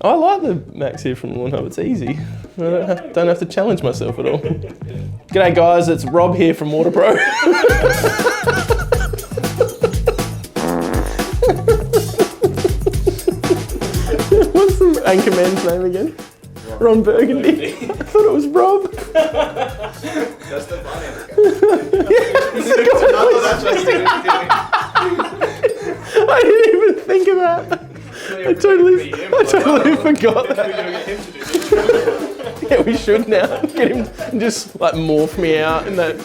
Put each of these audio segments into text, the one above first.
I like the Max here from Lawn Hub, it's easy. I don't have to challenge myself at all. G'day guys, it's Rob here from Water Pro. What's the Anchorman's name again? Ron Burgundy. I thought it was Rob. That's the finance guy. I didn't even think of that. I totally forgot that. Yeah, we should now. Get him and just like morph me out in that.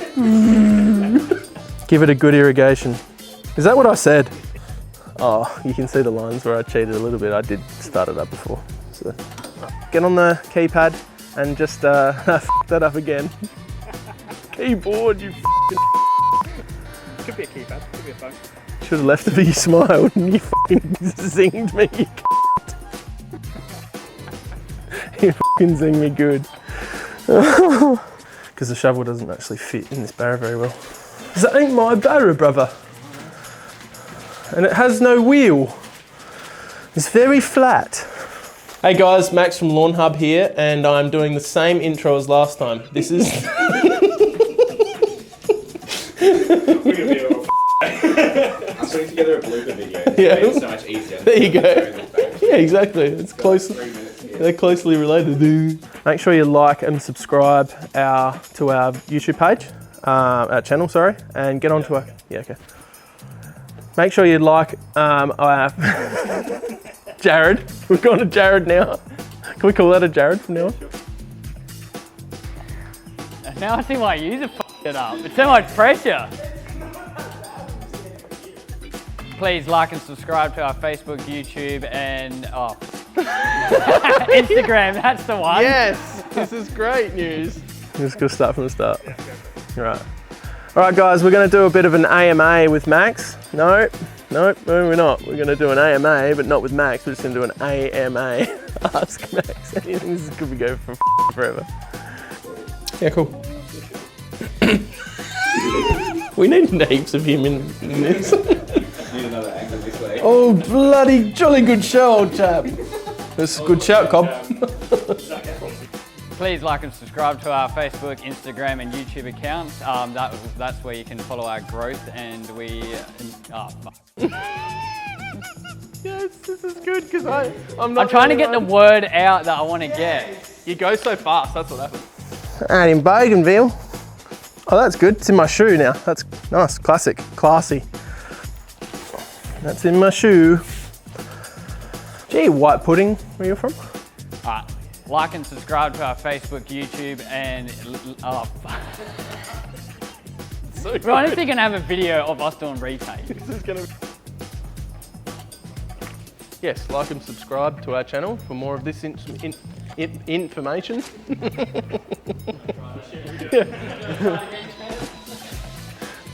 Give it a good irrigation. Is that what I said? Oh, you can see the lines where I cheated a little bit. I did start it up before. So get on the keypad and just f that up again. Keyboard, you f***ing. Could be a keypad, could be a phone. Should have left it, but you smiled and you fucking zinged me, you c***. You fucking zinged me good. Because the shovel doesn't actually fit in this barrow very well. That ain't my barrow, brother. And it has no wheel. It's very flat. Hey guys, Max from Lawn Hub here, and I'm doing the same intro as last time. This is... I'm putting together a blooper video. Yeah. It's so much easier. There you go. Yeah, exactly. It's close. They're closely related. Make sure you like and subscribe to our YouTube page, our channel, sorry, and get onto our... Yeah, okay. Make sure you like our... Jared. We've gone to Jared now. Can we call that a Jared from now on? Now I see why you f***ed it up. It's so much pressure. Please like and subscribe to our Facebook, YouTube, and Instagram. That's the one. Yes, this is great news. Just gonna start from the start. Right. All right, guys, we're gonna do a bit of an AMA with Max. No, we're not. We're gonna do an AMA, but not with Max. We're just gonna do an AMA. Ask Max. This could be going for forever. Yeah, cool. We need heaps of him in this. Need another angle this way. Oh, bloody jolly good show, old chap. That's a good shout, Cobb. Please like and subscribe to our Facebook, Instagram, and YouTube accounts. That's where you can follow our growth, and we... Yes, this is good because I'm trying to get the word out that I want to get. You go so fast, that's what happens. And in Bougainville. Oh, that's good. It's in my shoe now. That's nice, classic, classy. That's in my shoe. Gee, white pudding, where are you from? Alright, like and subscribe to our Facebook, YouTube, and... We're honestly going to have a video of us doing retakes. This is going to... Yes, like and subscribe to our channel for more of this information.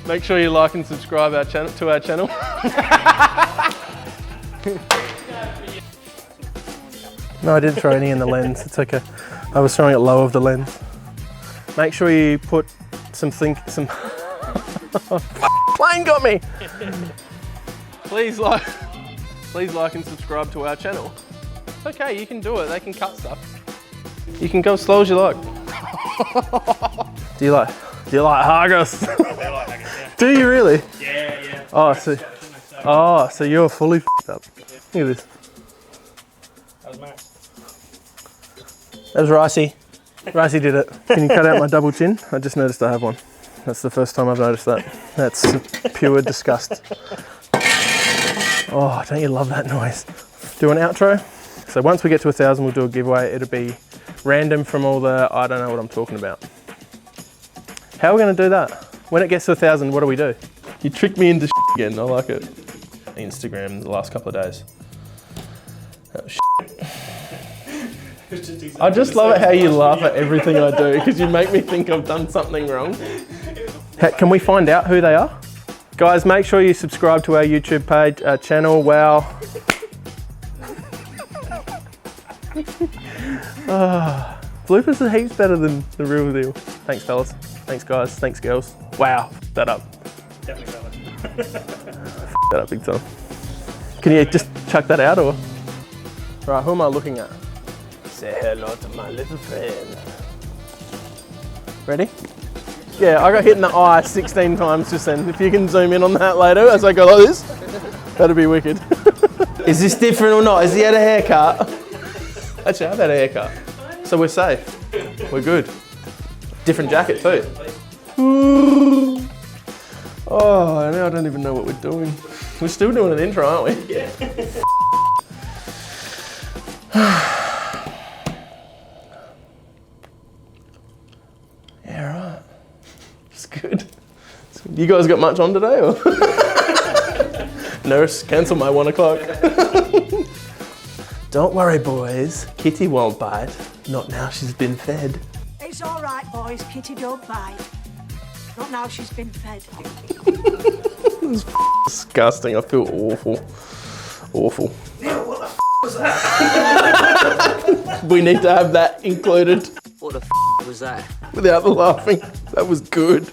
Make sure you like and subscribe to our channel. No, I didn't throw any in the lens. It's okay. I was throwing it low of the lens. Make sure you put some plane got me. Please like and subscribe to our channel. It's okay, you can do it. They can cut stuff. You can go as slow as you like. Do you like haggis? I like haggis, yeah. Do you really? Yeah. So you're fully f***ed up. Look at this. That was Max. That was Ricey. Ricey did it. Can you cut out my double chin? I just noticed I have one. That's the first time I've noticed that. That's pure disgust. Oh, don't you love that noise? Do an outro. So once we get to 1,000, we'll do a giveaway. It'll be random from all the, I don't know what I'm talking about. How are we gonna do that? When it gets to 1,000, what do we do? You tricked me into again, I like it. Instagram the last couple of days. That was I just love it how you laugh at everything I do because you make me think I've done something wrong. Can we find out who they are? Guys, make sure you subscribe to our YouTube page, channel. Wow. Bloopers are heaps better than the real deal. Thanks, fellas. Thanks, guys. Thanks, girls. Wow, that up. Definitely got it. That up big time. Can you just chuck that out or? Right, who am I looking at? Say hello to my little friend. Ready? Yeah, I got hit in the eye 16 times just then. If you can zoom in on that later as I go like this, that'd be wicked. Is this different or not? Has he had a haircut? Actually, I've had a haircut. So we're safe. We're good. Different jacket too. Oh, now I don't even know what we're doing. We're still doing an intro, aren't we? Yeah. Yeah, right. It's good. You guys got much on today, or? Nurse, cancel my 1 o'clock. Don't worry, boys. Kitty won't bite. Not now she's been fed. It's all right, boys. Kitty don't bite. Not now she's been fed. This is disgusting. I feel awful. Awful. Yeah, what the was that? We need to have that included What the was that? without the laughing. That was good.